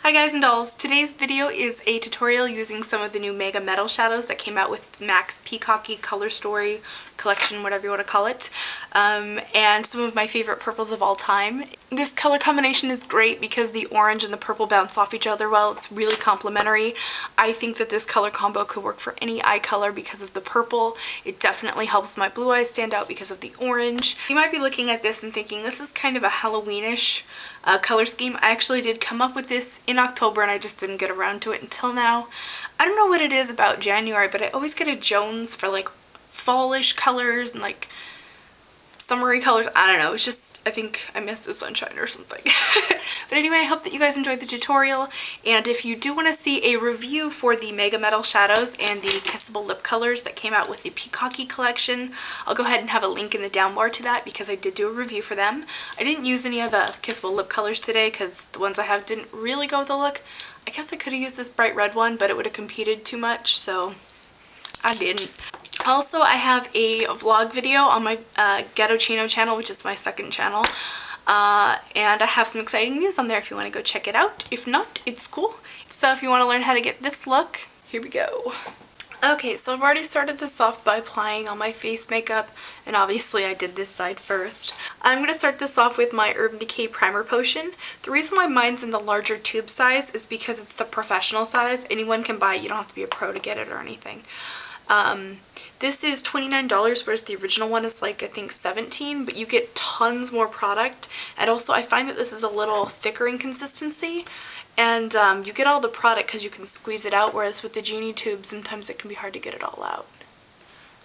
Hi guys and dolls, today's video is a tutorial using some of the new Mega Metal shadows that came out with MAC's Peacocky Color Story collection, whatever you want to call it, and some of my favorite purples of all time. This color combination is great because the orange and the purple bounce off each other well. It's really complementary. I think that this color combo could work for any eye color because of the purple. It definitely helps my blue eyes stand out because of the orange. You might be looking at this and thinking this is kind of a Halloweenish color scheme. I actually did come up with this in October and I just didn't get around to it until now. I don't know what it is about January, but I always get a Jones for like fallish colors and like summery colors. I don't know, it's just, I think I missed the sunshine or something. But anyway, I hope that you guys enjoyed the tutorial, and if you do want to see a review for the Mega Metal shadows and the Kissable lip colors that came out with the Peacocky collection, I'll go ahead and have a link in the down bar to that because I did do a review for them. I didn't use any of the Kissable lip colors today because the ones I have didn't really go with the look. I guess I could have used this bright red one, but it would have competed too much, so I didn't. Also, I have a vlog video on my Ghetto Chino channel, which is my second channel, and I have some exciting news on there if you want to go check it out. If not, it's cool. So if you want to learn how to get this look, here we go. Okay, so I've already started this off by applying all my face makeup, and obviously I did this side first. I'm going to start this off with my Urban Decay Primer Potion. The reason why mine's in the larger tube size is because it's the professional size. Anyone can buy it, you don't have to be a pro to get it or anything. This is $29, whereas the original one is like I think $17, but you get tons more product, and also I find that this is a little thicker in consistency, and you get all the product because you can squeeze it out, whereas with the Genie tube sometimes it can be hard to get it all out.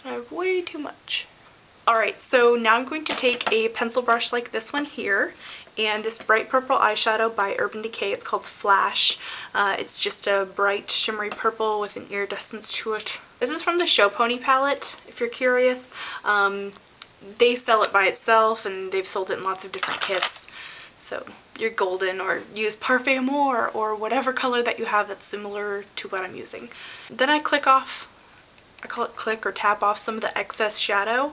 I have way too much. Alright, so now I'm going to take a pencil brush like this one here, and this bright purple eyeshadow by Urban Decay. It's called Flash. It's just a bright shimmery purple with an iridescence to it. This is from the Show Pony palette, if you're curious. They sell it by itself, and they've sold it in lots of different kits. So you're golden, or use Parfait Amour, or whatever color that you have that's similar to what I'm using. Then I click or tap off some of the excess shadow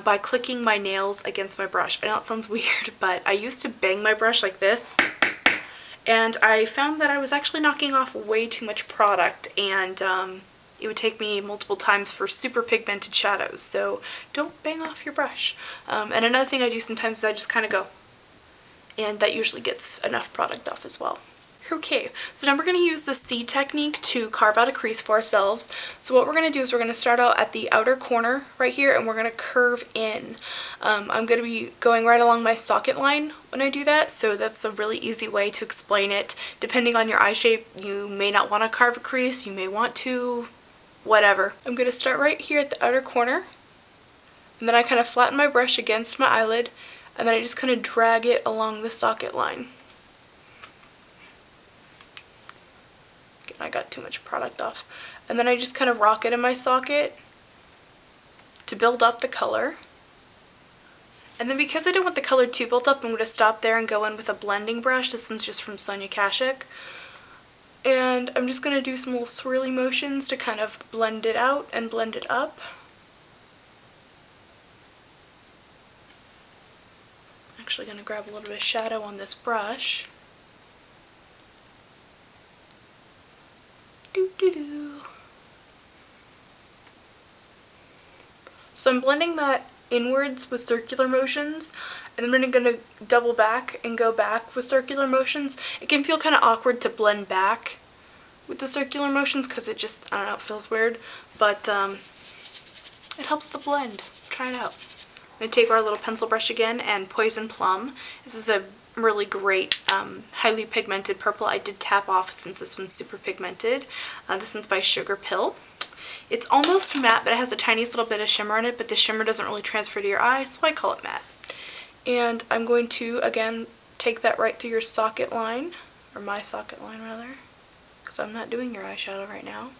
by clicking my nails against my brush. I know it sounds weird, but I used to bang my brush like this, and I found that I was actually knocking off way too much product, and it would take me multiple times for super pigmented shadows, so don't bang off your brush. And another thing I do sometimes is I just kind of go, and that usually gets enough product off as well. Okay, so now we're going to use the C technique to carve out a crease for ourselves. So what we're going to do is we're going to start out at the outer corner right here, and we're going to curve in. I'm going to be going right along my socket line when I do that, so that's a really easy way to explain it. Depending on your eye shape, you may not want to carve a crease, you may want to, whatever. I'm going to start right here at the outer corner, and then I kind of flatten my brush against my eyelid, and then I just kind of drag it along the socket line. I got too much product off. And then I just kind of rock it in my socket to build up the color. And then because I don't want the color too built up, I'm going to stop there and go in with a blending brush. This one's just from Sonia Kashuk. And I'm just going to do some little swirly motions to kind of blend it out and blend it up. I'm actually going to grab a little bit of shadow on this brush. So I'm blending that inwards with circular motions, and then I'm going to double back and go back with circular motions. It can feel kind of awkward to blend back with the circular motions because it just, I don't know, it feels weird, but it helps the blend. Try it out. I'm going to take our little pencil brush again and Poison Plum. This is a really great highly pigmented purple. I did tap off since this one's super pigmented. This one's by Sugar Pill. It's almost matte, but it has the tiniest little bit of shimmer in it, but the shimmer doesn't really transfer to your eye, so I call it matte. And I'm going to, again, take that right through your socket line, or my socket line rather, because I'm not doing your eyeshadow right now.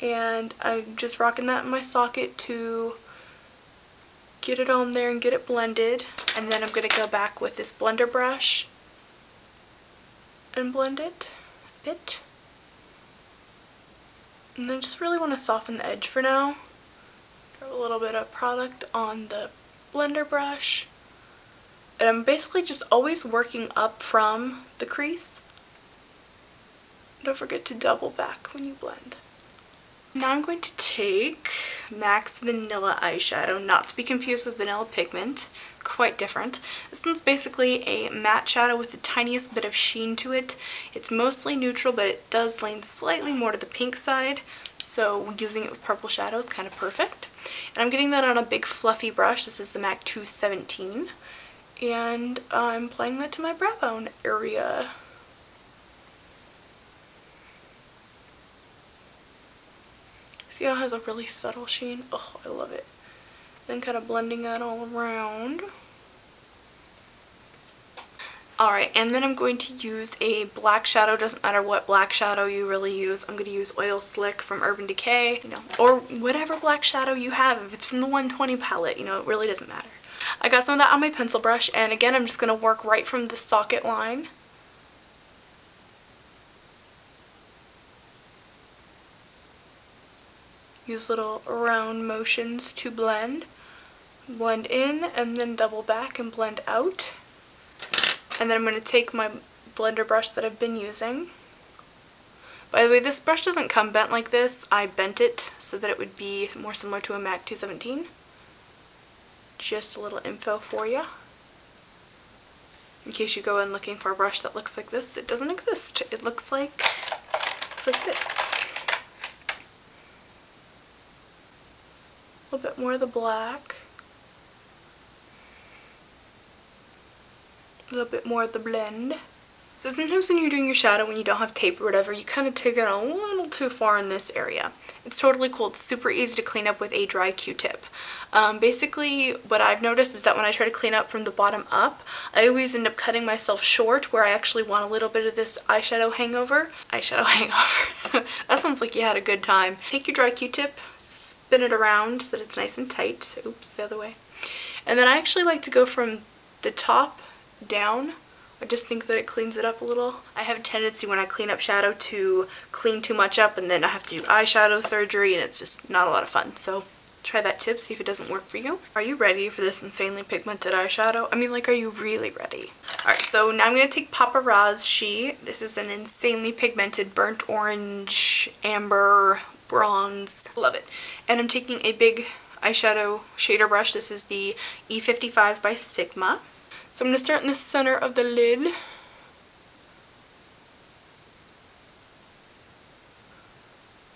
And I'm just rocking that in my socket to get it on there and get it blended, and then I'm going to go back with this blender brush and blend it a bit. And then just really want to soften the edge for now. Grab a little bit of product on the blender brush And I'm basically just always working up from the crease. Don't forget to double back when you blend. Now I'm going to take MAC's Vanilla Eyeshadow, not to be confused with Vanilla Pigment, quite different. This one's basically a matte shadow with the tiniest bit of sheen to it. It's mostly neutral, but it does lean slightly more to the pink side, so using it with purple shadow is kind of perfect. And I'm getting that on a big fluffy brush. This is the MAC 217, and I'm applying that to my brow bone area. See how it has a really subtle sheen? Oh, I love it. Then kind of blending that all around. Alright, and then I'm going to use a black shadow. Doesn't matter what black shadow you really use. I'm going to use Oil Slick from Urban Decay, you know, or whatever black shadow you have. If it's from the 120 palette, you know, it really doesn't matter. I got some of that on my pencil brush, and again, I'm just going to work right from the socket line. Use little round motions to blend. Blend in and then double back and blend out. And then I'm going to take my blender brush that I've been using. By the way, this brush doesn't come bent like this. I bent it so that it would be more similar to a MAC 217. Just a little info for you. In case you go in looking for a brush that looks like this, it doesn't exist. It looks like this. A little bit more of the black, a little bit more of the blend. So sometimes when you're doing your shadow, when you don't have tape or whatever, you kind of take it a little too far in this area. It's totally cool. It's super easy to clean up with a dry Q-tip. Basically, what I've noticed is that when I try to clean up from the bottom up, I always end up cutting myself short where I actually want a little bit of this eyeshadow hangover. That sounds like you had a good time. Take your dry Q-tip, spin it around so that it's nice and tight. Oops, the other way. And then I actually like to go from the top down. I just think that it cleans it up a little. I have a tendency when I clean up shadow to clean too much up, and then I have to do eyeshadow surgery, and it's just not a lot of fun. So try that tip, see if it doesn't work for you. Are you ready for this insanely pigmented eyeshadow? I mean, like, are you really ready? Alright, so now I'm going to take Paparazz-she. This is an insanely pigmented burnt orange, amber, bronze. Love it. And I'm taking a big eyeshadow shader brush. This is the E55 by Sigma. So I'm going to start in the center of the lid.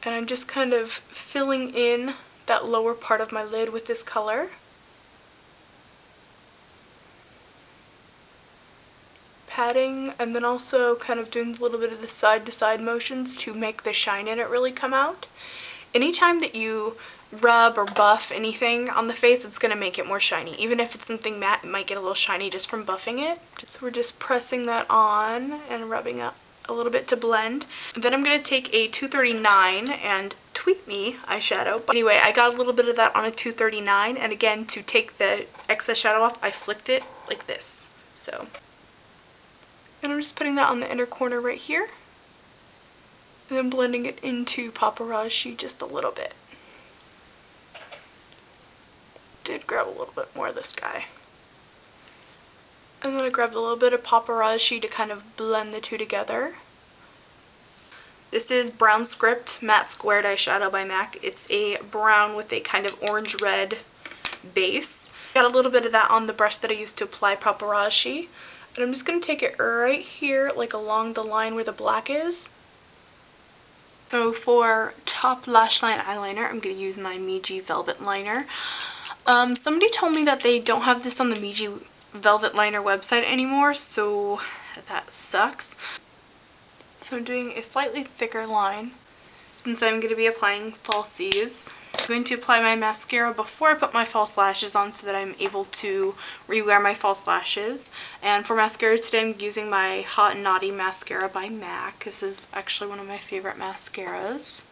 And I'm just kind of filling in that lower part of my lid with this color. Patting, and then also kind of doing a little bit of the side-to-side motions to make the shine in it really come out. Anytime that you rub or buff anything on the face, it's going to make it more shiny. Even if it's something matte, it might get a little shiny just from buffing it. So we're just pressing that on and rubbing up a little bit to blend. And then I'm going to take a 239 and Tweet Me eyeshadow. But anyway, I got a little bit of that on a 239, and again, to take the excess shadow off, I flicked it like this. So, and I'm just putting that on the inner corner right here. And then blending it into Paparazz-she just a little bit. Did grab a little bit more of this guy. And then I grabbed a little bit of Paparazz-she to kind of blend the two together. This is Brown Script Matte Squared Eyeshadow by MAC. It's a brown with a kind of orange-red base. Got a little bit of that on the brush that I used to apply Paparazz-she. And I'm just going to take it right here, like along the line where the black is. So for top lash line eyeliner, I'm going to use my Meiji Velvet Liner. Somebody told me that they don't have this on the Meiji Velvet Liner website anymore, so that sucks. So I'm doing a slightly thicker line since I'm going to be applying falsies. I'm going to apply my mascara before I put my false lashes on so that I'm able to rewear my false lashes. And for mascara today, I'm using my Hot and Naughty mascara by MAC. This is actually one of my favorite mascaras.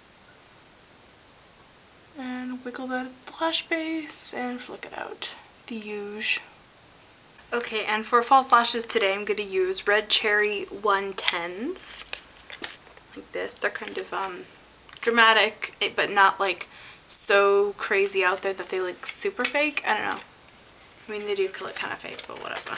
And wiggle that at the lash base and flick it out. The usual. Okay, and for false lashes today, I'm going to use Red Cherry 110s. Like this. They're kind of dramatic, but not like so crazy out there that they look super fake. I don't know. I mean, they do look kind of fake, but whatever.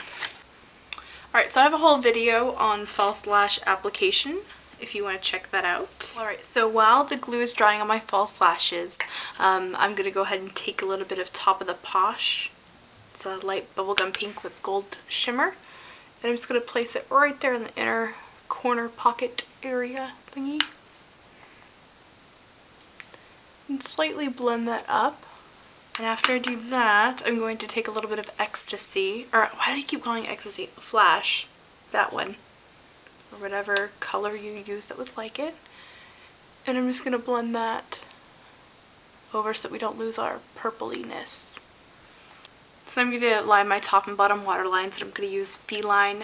Alright, so I have a whole video on false lash application if you want to check that out. Alright, so while the glue is drying on my false lashes, I'm going to go ahead and take a little bit of Top of the Posh. It's a light bubblegum pink with gold shimmer. And I'm just going to place it right there in the inner corner pocket area thingy. And slightly blend that up. And after I do that, I'm going to take a little bit of Ecstasy, or why do I keep calling it Ecstasy? Flash, that one, or whatever color you use that was like it. And I'm just going to blend that over so that we don't lose our purpliness. So I'm going to line my top and bottom waterlines, and I'm going to use Feline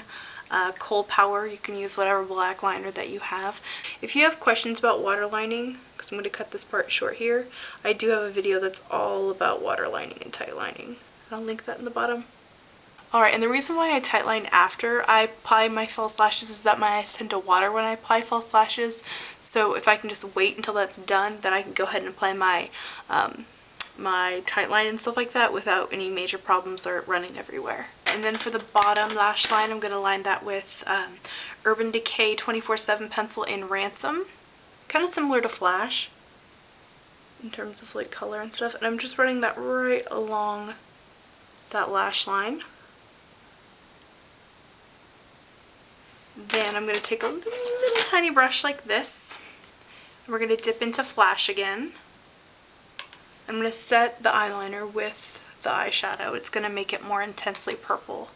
Kohl Power. You can use whatever black liner that you have. If you have questions about waterlining, because I'm going to cut this part short here, I do have a video that's all about waterlining and tightlining. I'll link that in the bottom. Alright, and the reason why I tightline after I apply my false lashes is that my eyes tend to water when I apply false lashes. So if I can just wait until that's done, then I can go ahead and apply my my tightline and stuff like that without any major problems or running everywhere. And then for the bottom lash line, I'm going to line that with Urban Decay 24/7 pencil in Ransom. Kind of similar to Flash in terms of like color and stuff. And I'm just running that right along that lash line. Then I'm going to take a little tiny brush like this. And we're going to dip into Flash again. I'm going to set the eyeliner with the eyeshadow. It's going to make it more intensely purple.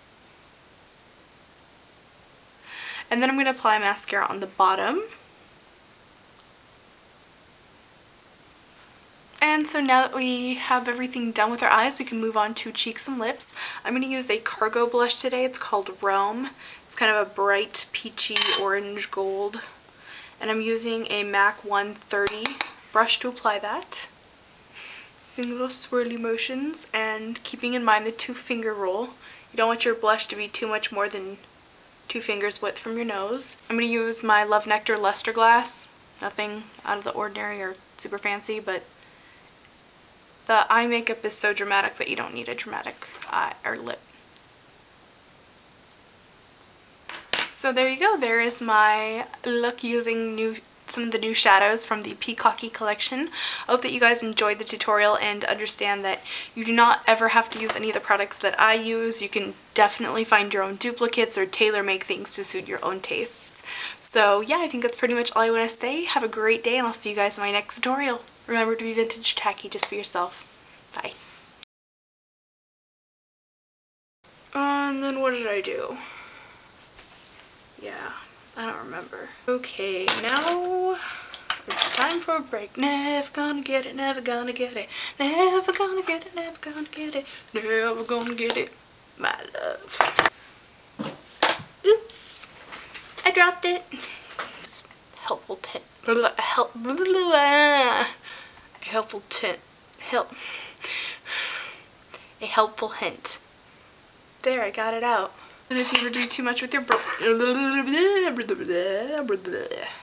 And then I'm going to apply mascara on the bottom. And so now that we have everything done with our eyes, we can move on to cheeks and lips. I'm going to use a Cargo blush today. It's called Rome. It's kind of a bright peachy orange gold. And I'm using a MAC 130 brush to apply that. Using little swirly motions and keeping in mind the 2-finger rule. You don't want your blush to be too much more than 2 fingers width from your nose. I'm going to use my Love Nectar Luster Glass. Nothing out of the ordinary or super fancy, but the eye makeup is so dramatic that you don't need a dramatic eye or lip. So there you go. There is my look using some of the new shadows from the Peacocky collection. I hope that you guys enjoyed the tutorial and understand that you do not ever have to use any of the products that I use. You can definitely find your own duplicates or tailor-make things to suit your own tastes. So yeah, I think that's pretty much all I want to say. Have a great day, and I'll see you guys in my next tutorial. Remember to be vintage tacky just for yourself. Bye. And then what did I do? Yeah, I don't remember. Okay, now it's time for a break. Never gonna get it, never gonna get it. Never gonna get it, never gonna get it. Never gonna get it, my love. Oops, I dropped it. Just helpful tip. A helpful hint. There, I got it out. And if you ever do too much with your